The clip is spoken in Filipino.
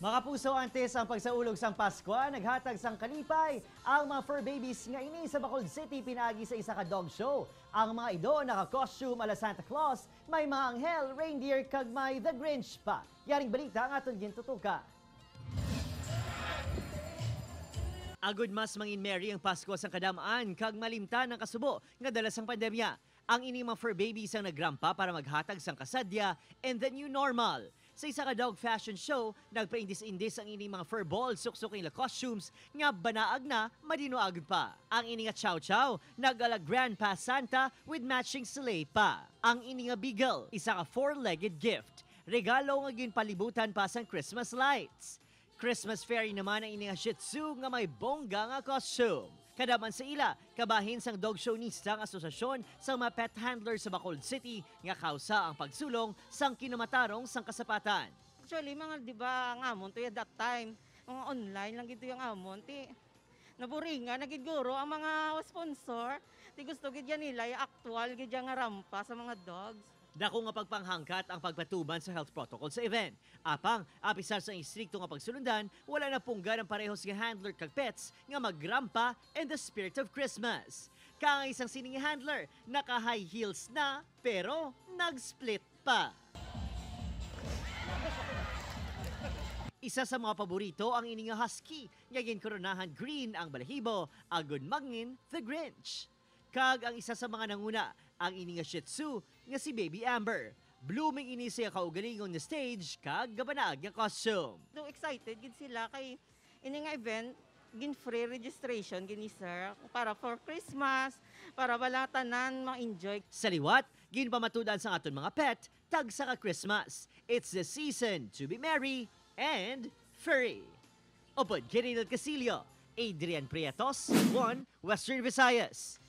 Mga puso, antes ang pagsaulog sang Pasko, naghatag sang kalipay ang mga fur babies nga ini sa Bacolod City pinagi sa isa ka dog show. Ang mga ido naka-costume ala Santa Claus, may mga anghel, reindeer kag may The Grinch pa. Yaring balita ang aton gintutuka. Agud mas mangin merry ang Pasko sang kadamaan kag malimtan ang kasubo nga dala sang pandemya. Ang ini mga fur babies ang nagrampa para maghatag sang kasadya and the new normal. Sa isa ka dog fashion show, nagpaindis-indis ang ini mga fur balls suksok nila costumes nga banaag na madinoag pa. Ang ini nga chow chow, nagala Grand Pass Santa with matching sleigh pa. Ang ini nga beagle, isa ka four-legged gift. Regalo nga ginpalibutan pa sang Christmas lights. Christmas fairy naman ang ini nga Shih Tzu nga may bongga nga costume. Kadaman sa ila, kabahin sang dog shownista ang asosasyon sa mga pet handler sa Bacolod City nga kausa ang pagsulong sang kinamatarong sang kasapatan. Actually, mga di ba nga amon to that time, mga online lang gito yung amon, naburinga, nagiguro ang mga sponsor, gusto gidya nila yung actual gidya nga rampa sa mga dogs. Dako nga pagpanghangkat ang pagpatuban sa health protocol sa event. Apang, apisar sa istrikto nga pagsulundan, wala na punggan ang parehos nga handler kag pets nga magrampa and the spirit of Christmas. Kang isang sining handler, naka-high heels na, pero nag-split pa. Isa sa mga paborito ang ining nga husky, nga ginkoronahan green ang balahibo, agud mangin the Grinch. Kag ang isa sa mga nanguna, ang ini nga Shih Tzu nga si Baby Amber. Blooming ini siya kaugalingon na stage kag gabanag nga costume. So excited gid sila kay ini nga event gin free registration gini sir para for Christmas, para wala tanan ma-enjoy. Sa liwat, ginpamatudan sa aton mga pet tag sa ka Christmas. It's the season to be merry and furry. Upod Kirinal Casilio, Adrian Prietos, 1 Western Visayas.